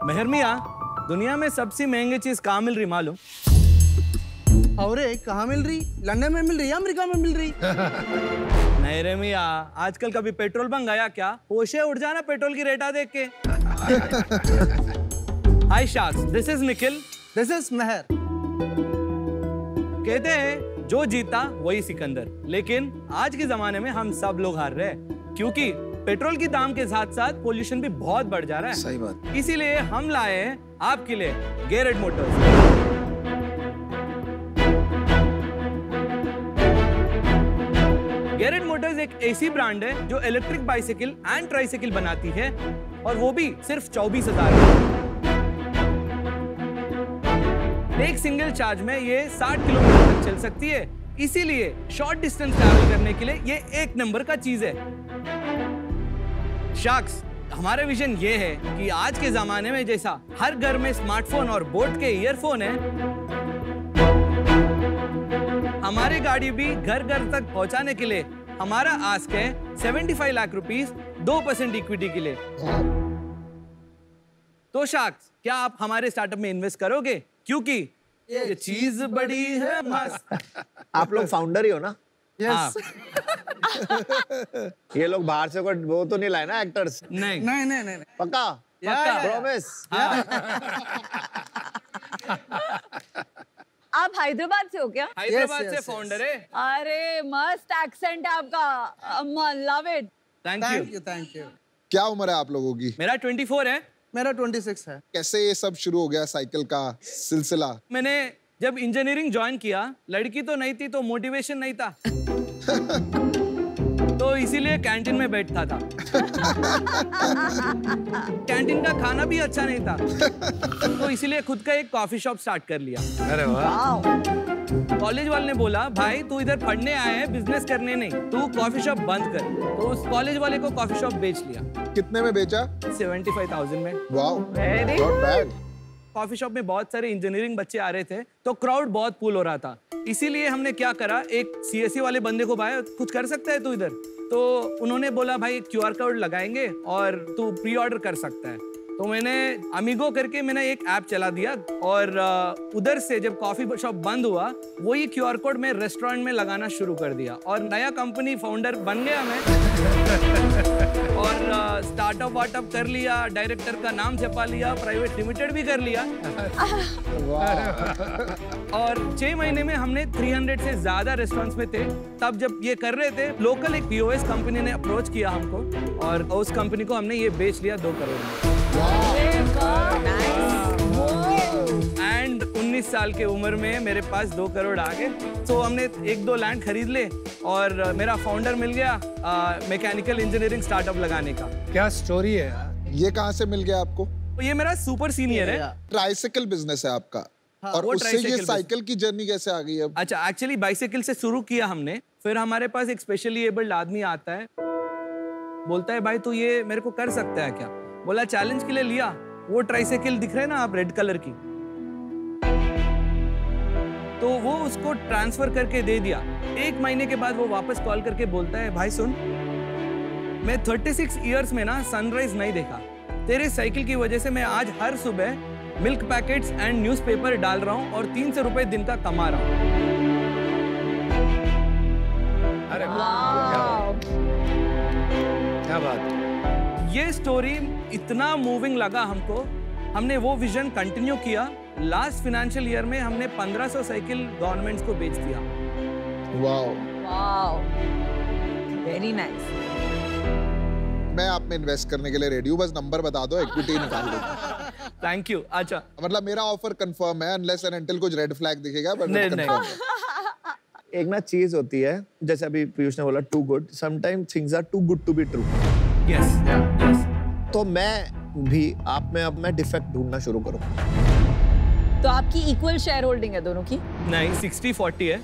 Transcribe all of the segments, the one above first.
मेहर मियाँ, दुनिया में सबसे महंगी चीज कहाँ मिल रही मालूम? और कहाँ मिल रही? लंदन में मिल रही या अमेरिका में मिल रही? नहीं रे मियाँ, आजकल कभी पेट्रोल बंक आया क्या? होशे उड़ जाना पेट्रोल की रेटा देख के। Hi sharks, this is Nikhil, this is Meher. कहते हैं जो जीता वही सिकंदर, लेकिन आज के जमाने में हम सब लोग हार रहे हैं क्योंकि पेट्रोल की दाम के साथ साथ पोल्यूशन भी बहुत बढ़ जा रहा है। सही बात। इसीलिए हम लाए हैं आपके लिए गैरेट मोटर्स। गैरेट मोटर्स एक ऐसी ब्रांड है जो इलेक्ट्रिक बाइसाइकिल एंड ट्राइसाइकिल बनाती है और वो भी सिर्फ 24,000 में। एक सिंगल चार्ज में ये 60 किलोमीटर तक चल सकती है, इसीलिए शॉर्ट डिस्टेंस ट्रैवल करने के लिए ये एक नंबर का चीज है। शार्क्स, हमारा विजन ये है कि आज के जमाने में जैसा हर घर में स्मार्टफोन और बोट के ईयरफोन है, हमारी गाड़ी भी घर घर तक पहुंचाने के लिए हमारा आस्क है 75 लाख रुपीस 2% इक्विटी के लिए। तो शार्क्स, क्या आप हमारे स्टार्टअप में इन्वेस्ट करोगे? क्योंकि ये चीज बड़ी है मस्त। आप लोग फाउंडर ही हो ना? यस। ये लोग बाहर से कोई वो तो नहीं लाए ना एक्टर्स? नहीं नहीं नहीं नहीं। पक्का? प्रॉमिस? आप हैदराबाद से हो क्या? हैदराबाद से फाउंडर है। अरे मस्त एक्सेंट है आपका, love it. Thank you. Thank you. क्या उम्र है आप लोगों की? मेरा 24 है। मेरा 26 है। कैसे ये सब शुरू हो गया साइकिल का सिलसिला? मैंने जब इंजीनियरिंग ज्वाइन किया, लड़की तो नहीं थी तो मोटिवेशन नहीं था। तो इसीलिए कैंटीन में बैठता था। कैंटीन का खाना भी अच्छा नहीं था, तो इसीलिए खुद का एक कॉफी शॉप स्टार्ट कर लिया। अरे वाह। कॉलेज वाले ने बोला, भाई तू इधर पढ़ने आया है, बिजनेस करने नहीं, तू कॉफी शॉप बंद कर। तो उस कॉलेज वाले को कॉफी शॉप बेच लिया। कितने में बेचा? 75,000 में। Wow, Very not bad. Coffee shop में बहुत सारे इंजीनियरिंग बच्चे आ रहे थे, तो क्राउड बहुत पुल हो रहा था। इसीलिए हमने क्या करा, एक सीएससी वाले बंदे को, भाई कुछ कर सकता है तू इधर? तो उन्होंने बोला, भाई QR कोड लगाएंगे और तू प्री ऑर्डर कर सकता है। तो मैंने अमीगो करके मैंने एक ऐप चला दिया और उधर से जब कॉफी शॉप बंद हुआ, वही QR कोड मैं रेस्टोरेंट में लगाना शुरू कर दिया और नया कंपनी फाउंडर बन गया मैं। और स्टार्टअप वार्टअप कर लिया, डायरेक्टर का नाम छपा लिया, प्राइवेट लिमिटेड भी कर लिया। और 6 महीने में हमने 300 से ज्यादा रेस्टोरेंट्स में थे। तब जब ये कर रहे थे, लोकल एक POS कंपनी ने अप्रोच किया हमको और उस कंपनी को हमने ये बेच लिया 2 करोड़ में। एंड 19 साल के उम्र में मेरे पास 2 करोड़ आ गए। तो हमने 1-2 लैंड खरीद ले और मेरा फाउंडर मिल गया मैकेनिकल इंजीनियरिंग स्टार्टअप लगाने का। क्या स्टोरी है यार? ये कहाँ से मिल गया आपको? तो ये मेरा सुपर सीनियर है। ट्राइसाइकिल बिजनेस है आपका। हाँ, और वो उससे ये ट्राइसाइकिल साइकिल की जर्नी कैसे आ गई अब? अच्छा, एक्चुअली बाइसाइकिल से शुरू किया हमने, फिर हमारे पास एक स्पेशली एबल्ड आदमी आता है, बोलता है, भाई तू ये मेरे को कर सकता है क्या? बोला चैलेंज के लिए लिया। वो ट्राइसाइकिल दिख रहे हैं ना आप, रेड कलर की, तो वो उसको ट्रांसफर करके दे दिया। 1 महीने के बाद वो वापस कॉल करके बोलता है, भाई सुन, मैं 36 इयर्स में ना सनराइज नहीं देखा, तेरे साइकिल की वजह से मैं आज हर सुबह मिल्क पैकेट्स एंड न्यूज़पेपर डाल रहा हूँ और 300 रुपए दिन का कमा रहा हूँ। अरे क्या बात। ये स्टोरी इतना मूविंग लगा हमको, हमने वो विजन कंटिन्यू किया। लास्ट फाइनेंशियल ईयर में हमने 1500 साइकिल गवर्नमेंट्स को बेच दिया। Wow, wow, very nice. मैं आप में इन्वेस्ट करने के लिए रेडी हूँ, बस नंबर बता दो, इक्विटी निकाल दो। Thank you. अच्छा, मतलब मेरा ऑफर कंफर्म है, अनलेस एंड अनटिल कुछ रेड फ्लैग दिखेगा, बट नहीं, कंफर्म है। एक ना चीज होती है, जैसे अभी पीयूष ने बोला too good, sometimes things are too good to be true. Yes yes. तो मैं भी आप में अब मैं डिफेक्ट ढूंढना शुरू करूँ। तो आपकी इक्वल शेयर होल्डिंग है दोनों की? नहीं, 60-40 है।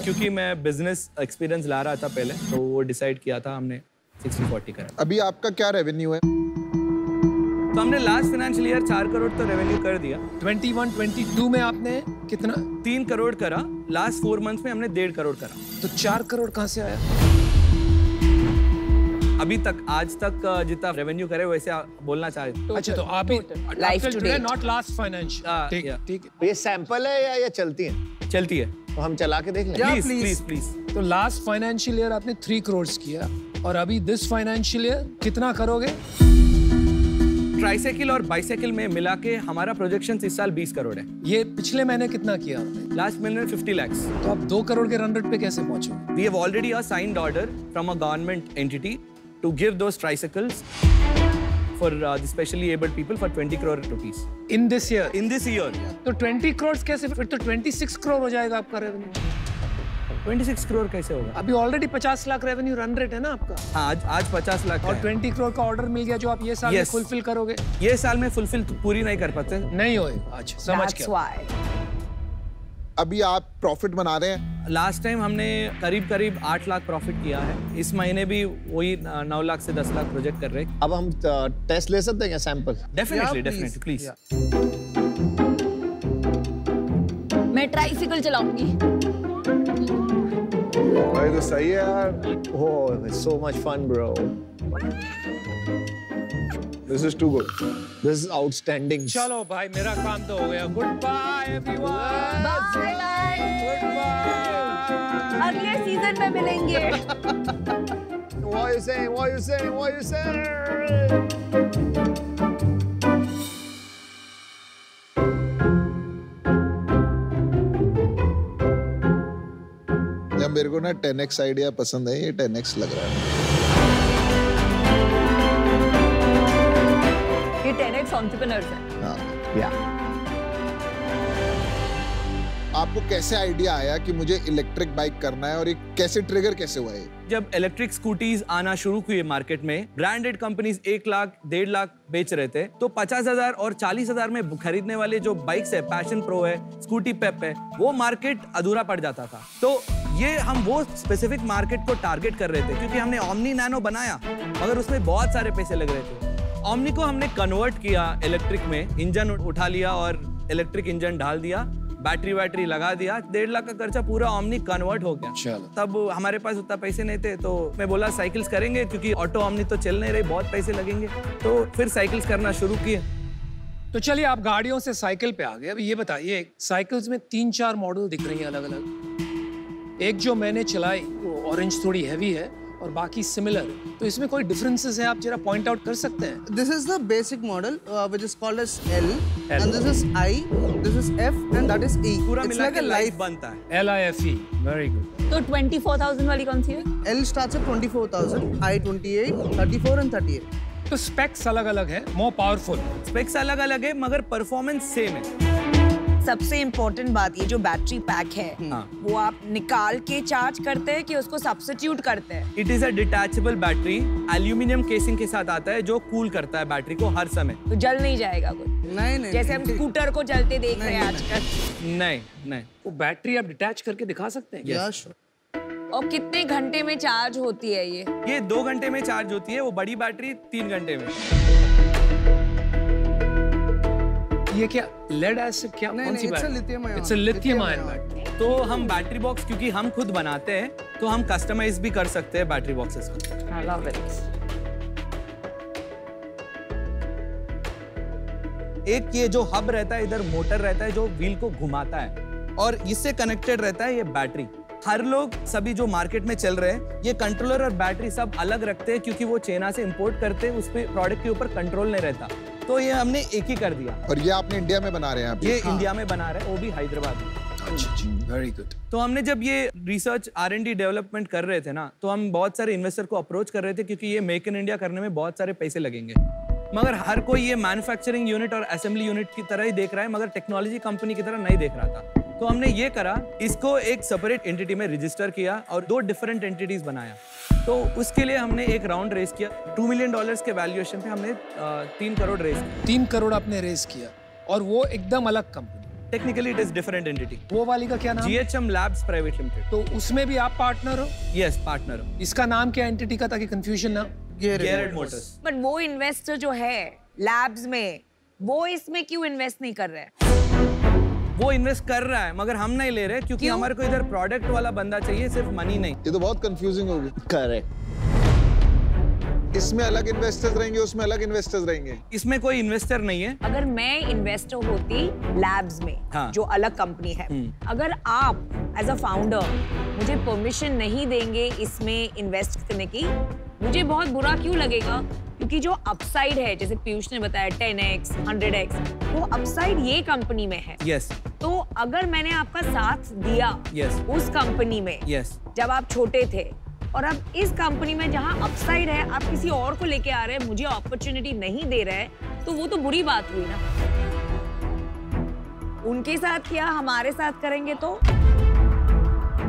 क्योंकि मैं बिजनेस एक्सपीरियंस ला रहा था पहले, तो वो डिसाइड किया था हमने 60-40 करा। अभी आपका क्या रेवेन्यू है? तो हमने लास्ट फाइनेंशियल ईयर 4 करोड़ तो रेवेन्यू कर दिया। 21-22 में आपने कितना? 3 करोड़ करा। लास्ट 4 मंथ्स में हमने 1.5 करोड़ करा। तो 4 करोड़ कहाँ से आया? अभी तक आज तक जितना रेवेन्यू करे वैसे बोलना चाहे तो। अच्छा तो आप ही Life to date. Not last financial ठीक yeah. ठीक है। ये सैंपल है या ये चलती है? चलती है। तो हम चला के देख लें। Yeah, please please. Please please. तो लास्ट फाइनेंशियल ईयर आपने 3 करोड़ किया और अभी दिस फाइनेंशियल ईयर कितना करोगे? ट्राइसाइकिल और बाइसाइकिल में मिला के हमारा प्रोजेक्शन इस साल 20 करोड़ है। ये पिछले महीने कितना किया आपने? लास्ट महीने में 50 lakhs। तो आप 2 करोड़ के रन रेट पे कैसे पहुंचोगे? We have already a signed order from a government entity to give those tricycles for the specially abled people for 20 crore rupees in this year? in this year। तो 20 करोड़ कैसे? फिर तो 26 करोड़ हो जाएगा आपका रेवेन्यू। 26 करोड़ कैसे होगा? अभी already 50 lakh revenue run rate है ना आपका, हाँ, आज 50 लाख और है। 20 करोड़ का ऑर्डर मिल गया जो आप ये साल में Yes. फुलफिल करोगे। ये साल में फुलफिल पूरी नहीं कर पाते। नहीं होएगा। अच्छा समझ That's गया। why. अभी आप प्रॉफिट बना रहे हैं। लास्ट टाइम हमने करीब 8 लाख प्रॉफिट किया है। इस महीने भी वही 9 लाख से 10 लाख प्रोजेक्ट कर रहे हैं। अब हम टेस्ट ले सकते हैं क्या sample? Definitely Yeah, definitely please. मैं ट्राइसिकल चलाऊंगी। भाई तो सही है यार। ओह, it's so much fun, bro. This is too good. This is outstanding. चलो भाई मेरा काम तो हो गया। Good bye everyone. Bye bye. Good bye. अगले सीजन में मिलेंगे। What are you saying? What are you saying? What are you saying? जब मेरे को ना 10x आइडिया पसंद है, ये 10x लग रहा है। ये 10x एंटरप्रेन्योर्स है। हाँ। Yeah. आपको कैसे आइडिया आया कि मुझे इलेक्ट्रिक बाइक करना है और ये कैसे ट्रिगर कैसे हुआ है? जब इलेक्ट्रिक स्कूटीज आना शुरू हुई मार्केट में, ब्रांडेड कंपनीज 1 लाख 1.5 लाख बेच रहे थे, तो 50,000 और 40,000 में खरीदने वाले जो बाइक्स है, पैशन प्रो है, स्कूटी पेप है, वो मार्केट अधूरा पड़ जाता था। तो ये हम वो स्पेसिफिक मार्केट को टारगेट कर रहे थे, क्योंकि हमने ओमनी नैनो बनाया मगर उसमें बहुत सारे पैसे लग रहे थे। ओमनी को हमने कन्वर्ट किया इलेक्ट्रिक में, इंजन उठा लिया और इलेक्ट्रिक इंजन डाल दिया, बैटरी लगा दिया, 1.5 लाख का खर्चा पूरा ओमनी कन्वर्ट हो गया। चलो। तब हमारे पास उतना पैसे नहीं थे, तो मैं बोला साइकिल्स करेंगे, क्योंकि ऑटो ओमनी तो चल नहीं रही, बहुत पैसे लगेंगे। तो फिर साइकिल्स करना शुरू किए। तो चलिए आप गाड़ियों से साइकिल पे आ गए। अब ये बताइए, साइकिल्स में 3-4 मॉडल दिख रही हैं अलग अलग। एक जो मैंने चलाई वो ऑरेंज थोड़ी हैवी है और बाकी सिमिलर, तो इसमें कोई डिफरेंसेस है आप जरा पॉइंट आउट कर सकते हैं? This is the basic model, which is called as L, and this is I, this is F, and that is E. पूरा It's मिला like के a लाइफ life. बनता है। LIFE, very good. तो 24,000 वाली कौन सी है? L starts at 24,000, I 28, 34, and 38. तो स्पेक्स अलग अलग है, मोर पावरफुल। स्पेक्स अलग अलग है मगर परफॉर्मेंस सेम है। सबसे इम्पोर्टेंट बात, ये जो बैटरी पैक है हाँ। वो आप निकाल के चार्ज करते हैं कि उसको सब्स्टिट्यूट करते हैं? It is a detachable battery, aluminium casing के साथ आता है, जो कूल करता है बैटरी को हर समय। तो जल नहीं जाएगा कुछ? नहीं जैसे हम स्कूटर को जलते देख रहे हैं आजकल। नहीं। वो बैटरी आप डिटैच करके दिखा सकते हैं? Yeah, sure. और कितने घंटे में चार्ज होती है ये? ये 2 घंटे में चार्ज होती है, वो बड़ी बैटरी 3 घंटे में। ये क्या लेड एसिड क्या नहीं, कौन सी it's a battery? lithium ion. It's a lithium ion Lithium ion. Battery. तो हम बैटरी बॉक्स क्योंकि हम खुद बनाते हैं, तो हम कस्टमाइज भी कर सकते हैं बैटरी बॉक्सेस को। I love it. एक ये जो हब रहता है, इधर मोटर रहता है जो व्हील को घुमाता है, और इससे कनेक्टेड रहता है ये बैटरी। हर लोग सभी जो मार्केट में चल रहे हैं, ये कंट्रोलर और बैटरी सब अलग रखते हैं, क्योंकि वो चाइना से इंपोर्ट करते हैं, उस पे प्रोडक्ट के ऊपर कंट्रोल नहीं रहता। तो ये हमने एक ही कर दिया। और ये आपने इंडिया में बना रहे हैं अभी? ये इंडिया में बना रहे हैं, वो भी हैदराबाद में। अच्छा, वेरी गुड। तो हमने जब ये रिसर्च R&D डेवलपमेंट कर रहे थे ना, तो हम बहुत सारे इन्वेस्टर को अप्रोच कर रहे थे, क्योंकि ये मेक इन इंडिया करने में बहुत सारे पैसे लगेंगे। मगर हर कोई ये मैन्युफैक्चरिंग यूनिट और असेंबली यूनिट की तरह ही देख रहा है, मगर टेक्नोलॉजी कंपनी की तरह नहीं देख रहा था। तो हमने ये करा, इसको एक सेपरेट एंटिटी में रजिस्टर किया और 2 डिफरेंट एंटिटीज बनाया। तो उसके लिए हमने एक राउंड रेस किया। $2 मिलियन के वैल्यूएशन पे हमने 3 करोड़ रेस किया। 3 करोड़ आपने रेस किया, और वो एकदम अलग company? Technically it is different entity. वो वाली का क्या नाम? GHM Labs private limited. तो उसमें भी आप पार्टनर हो? यस, पार्टनर हो। इसका नाम क्या एंटिटी का, ताकि कंफ्यूजन ना? Garrett Motors। बट वो इन्वेस्टर जो है लैब्स में, वो इसमें क्यों इन्वेस्ट नहीं कर रहे हैं? वो इन्वेस्ट कर रहा है, मगर हम नहीं ले रहे, क्योंकि हमारे को इधर प्रोडक्ट वाला बंदा चाहिए, सिर्फ मनी नहीं। ये तो बहुत कंफ्यूजिंग होगी। करेक्ट। इसमें अलग इन्वेस्टर्स रहेंगे, उसमें अलग इन्वेस्टर्स रहेंगे। इसमें कोई इन्वेस्टर नहीं है। अगर मैं इन्वेस्टर होती लैब्स में, हाँ। जो अलग कंपनी है, अगर आप एज अ फाउंडर मुझे परमिशन नहीं देंगे इसमें इन्वेस्ट करने की, मुझे बहुत बुरा क्यों लगेगा? क्योंकि जो अपसाइड है, जैसे पीयूष ने बताया 10x, 100x, वो अपसाइड ये कंपनी में है। यस। तो अगर मैंने आपका साथ दिया उस कंपनी में, जब आप छोटे थे, और अब इस कंपनी में जहां अपसाइड है, आप किसी और को लेके आ रहे हैं, मुझे अपॉर्चुनिटी नहीं दे रहे हैं, तो वो तो बुरी बात हुई ना। उनके साथ किया, हमारे साथ करेंगे तो?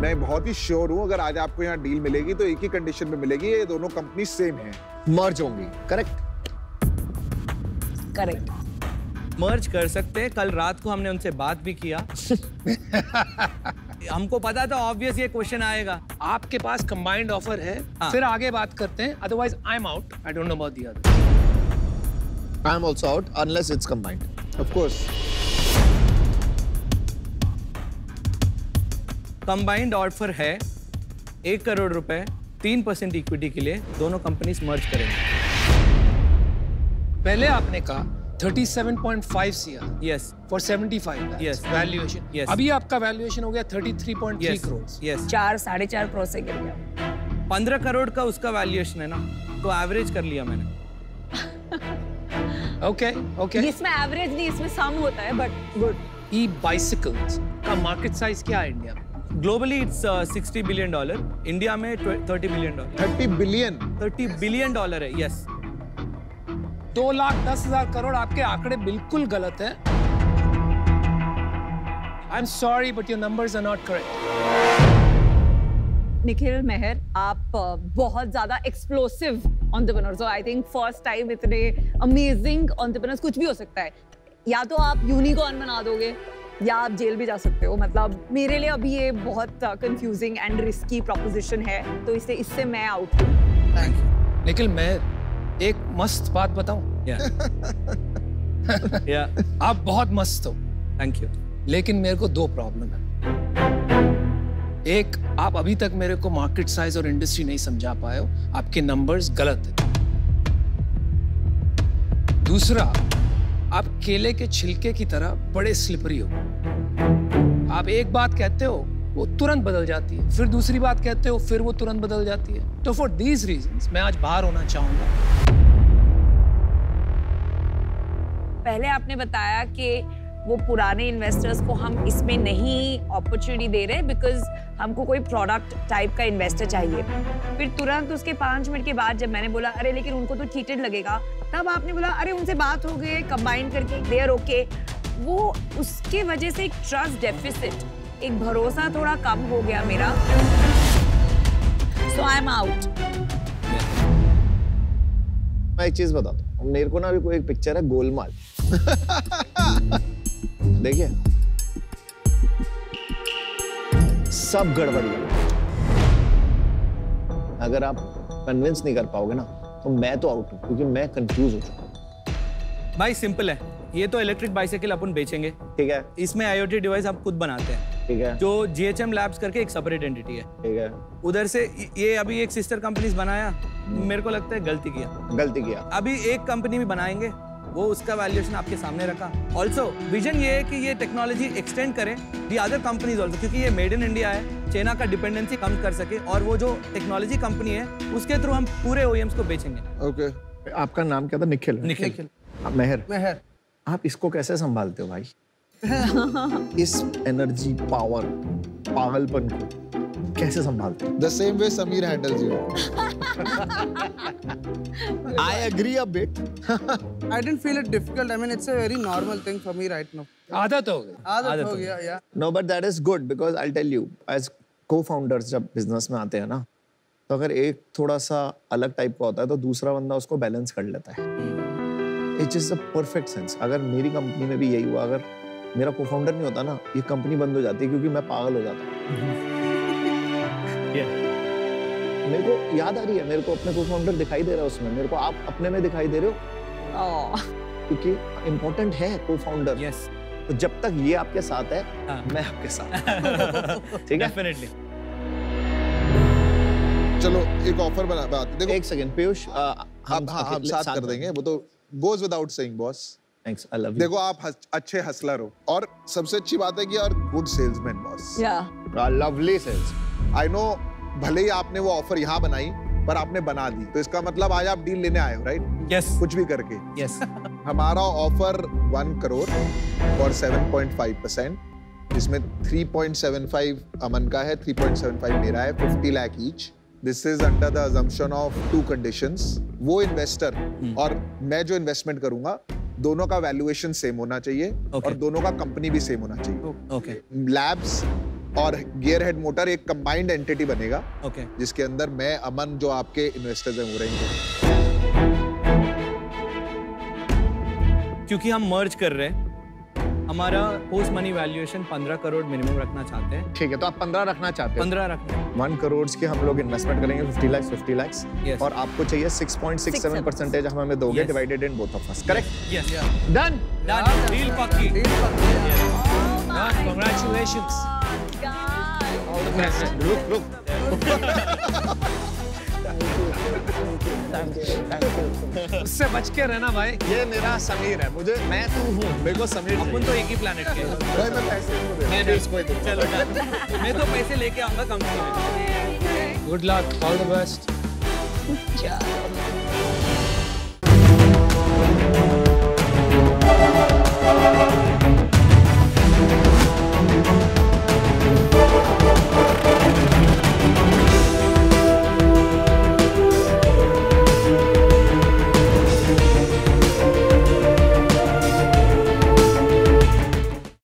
मैं बहुत ही श्योर हूँ, अगर आज आपको यहाँ डील मिलेगी तो एक ही कंडीशन में मिलेगी, ये दोनों कंपनी सेम है, मर्ज होंगी। करेक्ट? करेक्ट। मर्ज कर सकते हैं। कल रात को हमने उनसे बात भी किया। हमको पता था ऑब्वियस ये क्वेश्चन आएगा। आपके पास कंबाइंड ऑफर है, फिर आगे बात करते हैं, otherwise I am out, I don't know about the other. I am also out unless it's combined. Of course. Combined offer है 1 करोड़ रुपए 3% इक्विटी के लिए, दोनों कंपनीज मर्ज करेंगे। पहले आपने कहा 37.5 CR yes for 75 lakhs Yes. Valuation. Yes. अभी आपका वैल्यूएशन हो गया 33.3 करोड़। यस 4-4.5 करोड़ से गिर गया। 15 करोड़ का उसका वैल्यूएशन है ना, तो एवरेज कर लिया मैंने। Okay okay. इसमें एवरेज नहीं, इसमें सम होता है, बट गुड। ई बाइसिकल्स का मार्केट साइज क्या है इंडिया में? ग्लोबली इट्स $60 बिलियन, इंडिया में $30 बिलियन। 30 बिलियन? $30 बिलियन है। यस 2,10,000 करोड़। आपके आंकड़े बिल्कुल गलत हैं। I am sorry but your numbers are not correct. Nikhil Meher, आप बहुत ज्यादा एक्सप्लोसिव एंटरप्रेन्योर्स हो। आई थिंक फर्स्ट टाइम इतने अमेजिंग एंटरप्रेन्योर्स, कुछ भी हो सकता है। या तो आप यूनिकॉर्न बना दोगे, या आप जेल भी जा सकते हो। मतलब मेरे लिए अभी ये बहुत कंफ्यूजिंग एंड रिस्की प्रोपोजिशन है, तो इससे मैं आउट हूँ। Thank you. निखिल, मैं एक मस्त बात बताऊं? या आप बहुत मस्त हो, थैंक यू। लेकिन मेरे को 2 प्रॉब्लम है। एक, आप अभी तक मेरे को मार्केट साइज और इंडस्ट्री नहीं समझा पाए हो, आपके नंबर्स गलत है। दूसरा, आप केले के छिलके की तरह बड़े स्लिपरी हो। आप एक बात कहते हो, वो तुरंत बदल जाती है, फिर दूसरी बात कहते हो, फिर वो तुरंत बदल जाती है। तो फॉर दीज रीजंस मैं आज बाहर होना चाहूंगा। पहले आपने बताया कि वो पुराने इन्वेस्टर्स को हम इसमें नहीं अपॉर्चुनिटी दे रहे बिकॉज हमको कोई प्रोडक्ट टाइप का इन्वेस्टर चाहिए। फिर तुरंत उसके 5 मिनट के बाद जब मैंने बोला अरे लेकिन उनको तो चीटेड लगेगा, तब आपने बोला अरे उनसे बात हो गई, कंबाइन करके दे आर ओके। वो उसके वजह से एक ट्रस्ट डेफिसिट, एक भरोसा थोड़ा कम हो गया मेरा। सो आई एम आउट। मैं एक चीज बताता हूँ, मेरे को ना अभी कोई एक पिक्चर है गोलमाल। देखिए सब गड़बड़ी है। अगर आप कन्विंस नहीं कर पाओगे ना तो मैं तो आउट हूं, क्योंकि मैं कंफ्यूज हो चुका हूं। भाई सिंपल है, ये तो इलेक्ट्रिक बाइसाइकिल अपन बेचेंगे, ठीक है, इसमें IoT डिवाइस आप खुद बनाते हैं, ठीक है, जो GHM लैब्स करके एक सेपरेट एंटिटी है, ठीक है। उधर से ये अभी एक सिस्टर कंपनीज बनाया, मेरे को लगता है गलती किया। अभी एक कंपनी भी बनाएंगे, वो उसका वैल्यूएशन आपके सामने रखा। ऑल्सो विजन ये है कि ये टेक्नोलॉजी एक्सटेंड करें दी अदर कंपनीज ऑल्सो, क्योंकि ये मेड इन इंडिया है, चाइना का डिपेंडेंसी कम कर सके, और वो जो टेक्नोलॉजी कंपनी है उसके थ्रू हम पूरे OEMs को बेचेंगे। ओके। आपका नाम क्या था? निखिल। मेहर। आप इसको कैसे संभालते हो भाई? इस एनर्जी, पावर, पागलपन को कैसे संभालते हो? The same way Sameer handles you. I agree a bit. I didn't feel it difficult. I mean, it's a very normal thing for me right now. आदत हो गई। आदत हो गया, yeah. No, but that is good because I'll tell you, as co-founders जब business में आते हैं ना, तो अगर एक थोड़ा सा अलग टाइप का होता है तो दूसरा बंदा उसको बैलेंस कर लेता है। It is a perfect sense. अगर मेरी कंपनी में भी यही हुआ, अगर मेरा को-फाउंडर नहीं होता ना, ये कंपनी बंद हो जाती है, क्योंकि मैं पागल हो जाता। मेरे को याद आ रही है, मेरे को अपने को-फाउंडर दिखाई दे रहा है उसमें, मेरे को आप अपने में दिखाई दे रहे हो, क्योंकि इम्पोर्टेंट है को-फाउंडर। यस, तो जब तक ये आपके साथ है, मैं आपके साथ। ठीक है, डेफिनेटली। चलो एक ऑफर बना देखो। एक सेकंड पीयूष, हम साथ कर देंगे, वो तो goes without saying boss। Thanks, I love you. देखो आप अच्छे हसलर हो और सबसे अच्छी बात है कि यार good salesman boss. Lovely sales. I know भले ही आपने वो ऑफर यहाँ बनाई पर आपने बना दी, तो इसका मतलब आज आप डील लेने आए हो, राइट? यस कुछ भी करके। यस हमारा ऑफर 1 करोड़ और 7.5%, जिसमें 3.75 अमन का है, 3.75 मेरा है, 50 lakh each. This is under the assumption of 2 conditions. वो इन्वेस्टर और मैं जो इन्वेस्टमेंट करूंगा, दोनों का वैल्यूएशन सेम होना चाहिए और दोनों का कंपनी भी सेम होना चाहिए। ओके लैब्स और गियरहेड मोटर एक कंबाइंड एंटिटी बनेगा, ओके जिसके अंदर मैं, अमन, जो आपके इन्वेस्टर्स हैं वो रहेंगे। क्योंकि हम मर्ज कर रहे हैं, हमारा post money valuation 15 crore minimum रखना चाहते हैं। ठीक है, तो आप 15 रखना चाहते हैं। 15 रखना है। 1 करोड़ की हम लोग इन्वेस्टमेंट करेंगे, 50 लाख Yes. और आपको चाहिए 6.67% हम हमें दोगे, Yes. Divided in both of us, correct? Yes done. Done, deal पक्की। Congratulations. All the best. रुक उससे बच के रहना भाई। ये मेरा समीर है, मैं तू हूँ, मेरे को समीर अपन तो एक ही प्लेनेट के हैं। भाई मैं पैसे नहीं दे मैं भी इसको ही दूँ। चलो डन। मैं तो पैसे लेके आऊंगा कंपनी में। Good luck. All the best. चलो